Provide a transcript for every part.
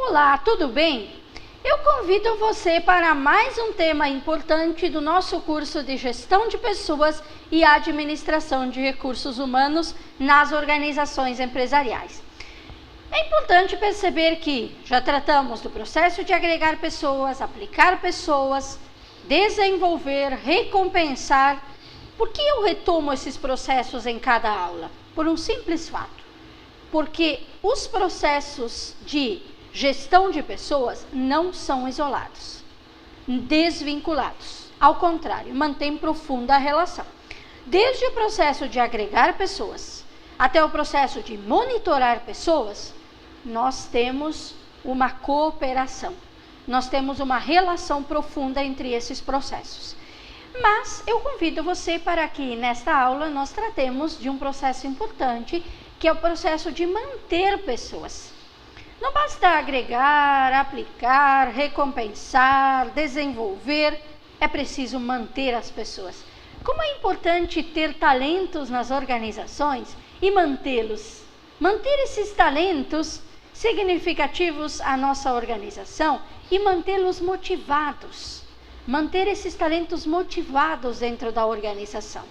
Olá, tudo bem? Eu convido você para mais um tema importante do nosso curso de Gestão de Pessoas e Administração de Recursos Humanos nas organizações empresariais. É importante perceber que já tratamos do processo de agregar pessoas, aplicar pessoas, desenvolver, recompensar. Por que eu retomo esses processos em cada aula? Por um simples fato. Porque os processos de gestão de pessoas não são isolados, desvinculados. Ao contrário, mantém profunda relação. Desde o processo de agregar pessoas até o processo de monitorar pessoas, nós temos uma cooperação. Nós temos uma relação profunda entre esses processos. Mas eu convido você para que nesta aula nós tratemos de um processo importante, que é o processo de manter pessoas. Não basta agregar, aplicar, recompensar, desenvolver, é preciso manter as pessoas. Como é importante ter talentos nas organizações e mantê-los. Manter esses talentos significativos à nossa organização e mantê-los motivados. Manter esses talentos motivados dentro da organização.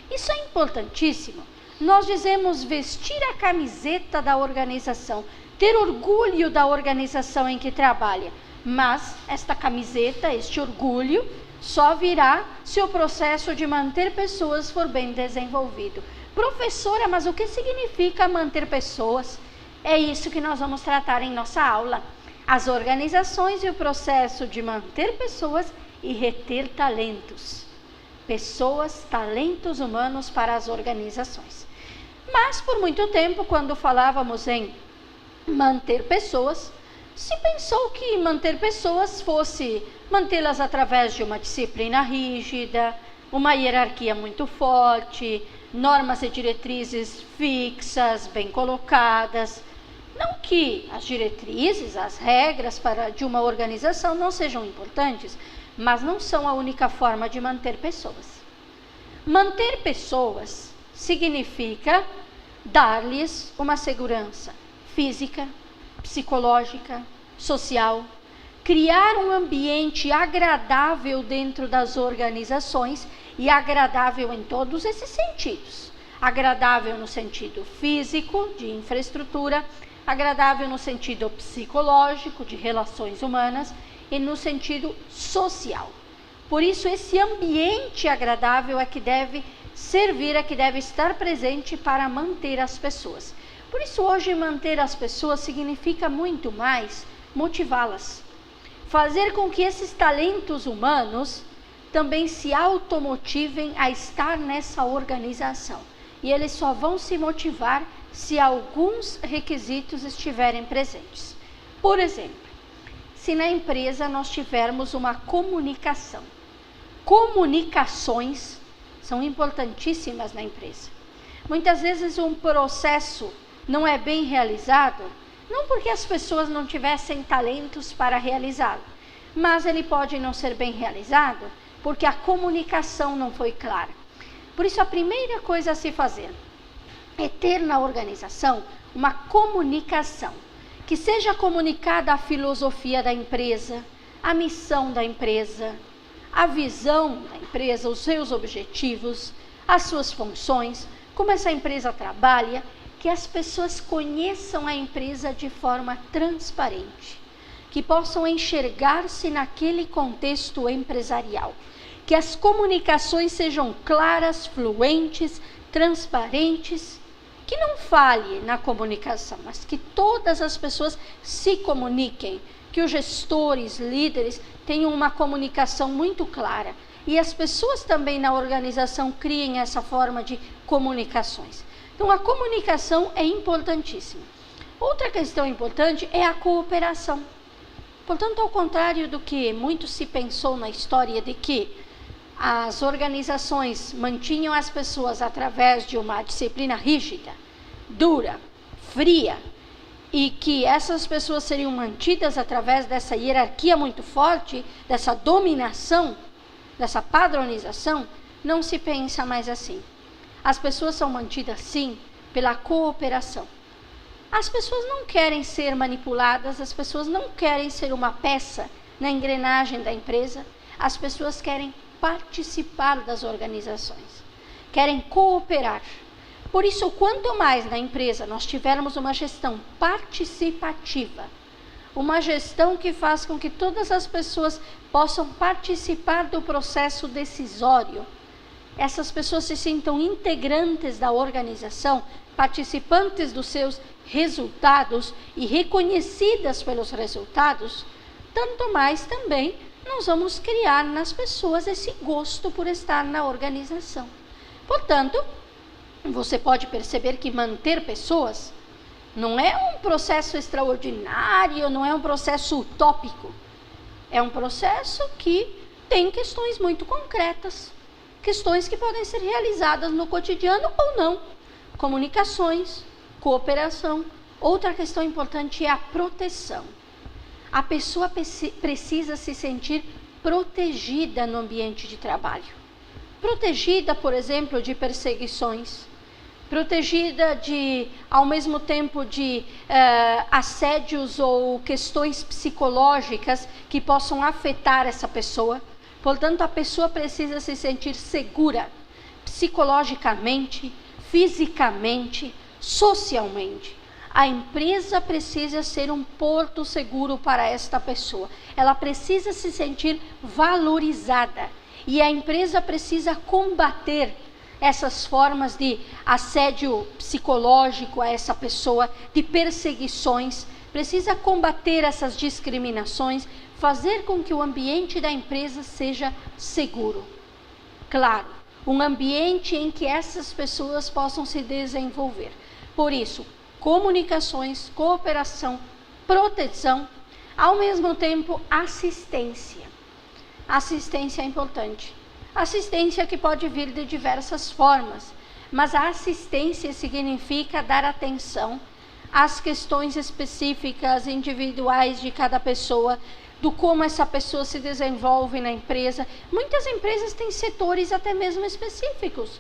Isso é importantíssimo. Nós dizemos vestir a camiseta da organização, ter orgulho da organização em que trabalha. Mas esta camiseta, este orgulho, só virá se o processo de manter pessoas for bem desenvolvido. Professora, mas o que significa manter pessoas? É isso que nós vamos tratar em nossa aula. As organizações e o processo de manter pessoas e reter talentos. Pessoas, talentos humanos para as organizações. Mas por muito tempo, quando falávamos em manter pessoas, se pensou que manter pessoas fosse mantê-las através de uma disciplina rígida, uma hierarquia muito forte, normas e diretrizes fixas, bem colocadas. Não que as diretrizes, as regras de uma organização não sejam importantes, mas não são a única forma de manter pessoas. Manter pessoas significa dar-lhes uma segurança física, psicológica, social, criar um ambiente agradável dentro das organizações e agradável em todos esses sentidos. Agradável no sentido físico, de infraestrutura, agradável no sentido psicológico, de relações humanas e no sentido social. Por isso, esse ambiente agradável é que deve servir, é que deve estar presente para manter as pessoas. Por isso, hoje, manter as pessoas significa muito mais motivá-las. Fazer com que esses talentos humanos também se automotivem a estar nessa organização. E eles só vão se motivar se alguns requisitos estiverem presentes. Por exemplo, se na empresa nós tivermos uma comunicação. Comunicações são importantíssimas na empresa. Muitas vezes um processo não é bem realizado, não porque as pessoas não tivessem talentos para realizá-lo, mas ele pode não ser bem realizado porque a comunicação não foi clara. Por isso, a primeira coisa a se fazer é ter na organização uma comunicação, que seja comunicada a filosofia da empresa, a missão da empresa, a visão da empresa, os seus objetivos, as suas funções, como essa empresa trabalha, que as pessoas conheçam a empresa de forma transparente, que possam enxergar-se naquele contexto empresarial, que as comunicações sejam claras, fluentes, transparentes, que não falhe na comunicação, mas que todas as pessoas se comuniquem, que os gestores, líderes tenham uma comunicação muito clara e as pessoas também na organização criem essa forma de comunicações. Então, a comunicação é importantíssima. Outra questão importante é a cooperação. Portanto, ao contrário do que muito se pensou na história de que as organizações mantinham as pessoas através de uma disciplina rígida, dura, fria, e que essas pessoas seriam mantidas através dessa hierarquia muito forte, dessa dominação, dessa padronização, não se pensa mais assim. As pessoas são mantidas, sim, pela cooperação. As pessoas não querem ser manipuladas, as pessoas não querem ser uma peça na engrenagem da empresa, as pessoas querem participar das organizações, querem cooperar. Por isso, quanto mais na empresa nós tivermos uma gestão participativa, uma gestão que faz com que todas as pessoas possam participar do processo decisório, essas pessoas se sintam integrantes da organização, participantes dos seus resultados e reconhecidas pelos resultados, tanto mais também nós vamos criar nas pessoas esse gosto por estar na organização. Portanto, você pode perceber que manter pessoas não é um processo extraordinário, não é um processo utópico. É um processo que tem questões muito concretas, questões que podem ser realizadas no cotidiano ou não. Comunicações, cooperação. Outra questão importante é a proteção. A pessoa precisa se sentir protegida no ambiente de trabalho. Protegida, por exemplo, de perseguições. Protegida ao mesmo tempo de assédios ou questões psicológicas que possam afetar essa pessoa. Portanto, a pessoa precisa se sentir segura, psicologicamente, fisicamente, socialmente. A empresa precisa ser um porto seguro para esta pessoa. Ela precisa se sentir valorizada. E a empresa precisa combater essas formas de assédio psicológico a essa pessoa, de perseguições. Precisa combater essas discriminações, fazer com que o ambiente da empresa seja seguro. Claro, um ambiente em que essas pessoas possam se desenvolver. Por isso, comunicações, cooperação, proteção, ao mesmo tempo assistência. Assistência é importante. Assistência que pode vir de diversas formas, mas a assistência significa dar atenção às questões específicas, individuais de cada pessoa, do como essa pessoa se desenvolve na empresa. Muitas empresas têm setores até mesmo específicos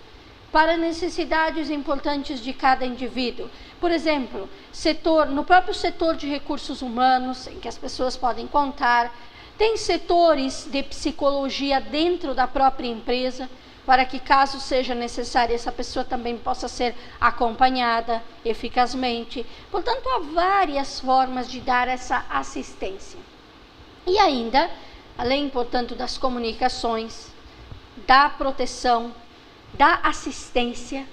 para necessidades importantes de cada indivíduo. Por exemplo, no próprio setor de recursos humanos, em que as pessoas podem contar, tem setores de psicologia dentro da própria empresa, para que, caso seja necessário, essa pessoa também possa ser acompanhada eficazmente. Portanto, há várias formas de dar essa assistência. E ainda, além, portanto, das comunicações, da proteção, da assistência,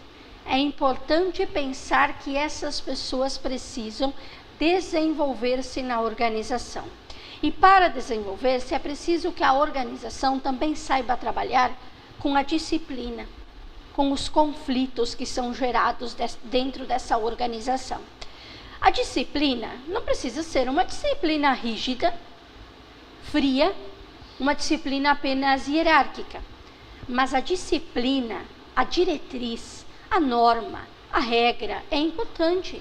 é importante pensar que essas pessoas precisam desenvolver-se na organização. E para desenvolver-se é preciso que a organização também saiba trabalhar com a disciplina, com os conflitos que são gerados dentro dessa organização. A disciplina não precisa ser uma disciplina rígida, fria, uma disciplina apenas hierárquica. Mas a disciplina, a diretriz, a norma, a regra é importante.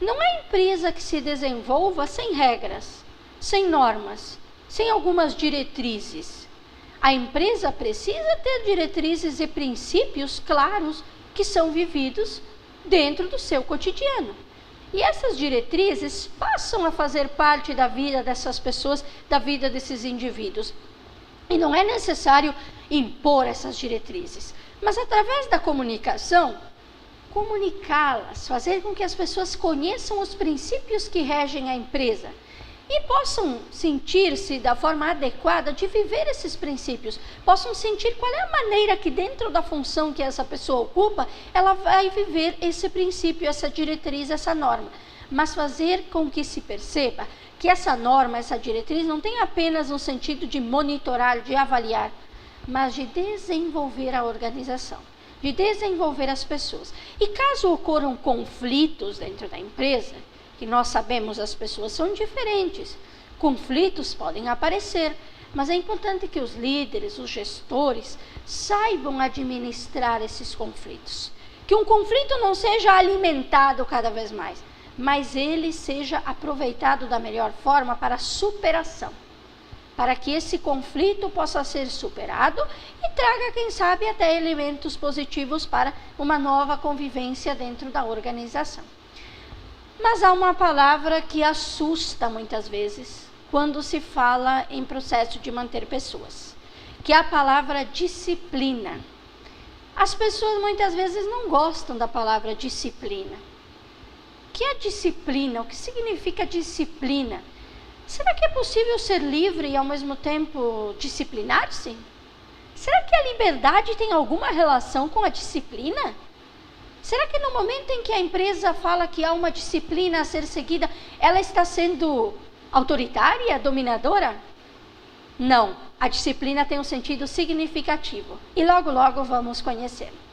Não é empresa que se desenvolva sem regras, sem normas, sem algumas diretrizes. A empresa precisa ter diretrizes e princípios claros que são vividos dentro do seu cotidiano. E essas diretrizes passam a fazer parte da vida dessas pessoas, da vida desses indivíduos. E não é necessário impor essas diretrizes, mas através da comunicação, comunicá-las, fazer com que as pessoas conheçam os princípios que regem a empresa e possam sentir-se da forma adequada de viver esses princípios, possam sentir qual é a maneira que dentro da função que essa pessoa ocupa, ela vai viver esse princípio, essa diretriz, essa norma. Mas fazer com que se perceba que essa norma, essa diretriz não tem apenas no sentido de monitorar, de avaliar, mas de desenvolver a organização, de desenvolver as pessoas. E caso ocorram conflitos dentro da empresa, que nós sabemos as pessoas são diferentes, conflitos podem aparecer, mas é importante que os líderes, os gestores, saibam administrar esses conflitos. Que um conflito não seja alimentado cada vez mais, mas ele seja aproveitado da melhor forma para a superação. Para que esse conflito possa ser superado e traga, quem sabe, até elementos positivos para uma nova convivência dentro da organização. Mas há uma palavra que assusta muitas vezes quando se fala em processo de manter pessoas, que é a palavra disciplina. As pessoas muitas vezes não gostam da palavra disciplina. O que é disciplina? O que significa disciplina? Será que é possível ser livre e ao mesmo tempo disciplinar-se? Será que a liberdade tem alguma relação com a disciplina? Será que no momento em que a empresa fala que há uma disciplina a ser seguida, ela está sendo autoritária, dominadora? Não, a disciplina tem um sentido significativo e logo logo vamos conhecê-lo.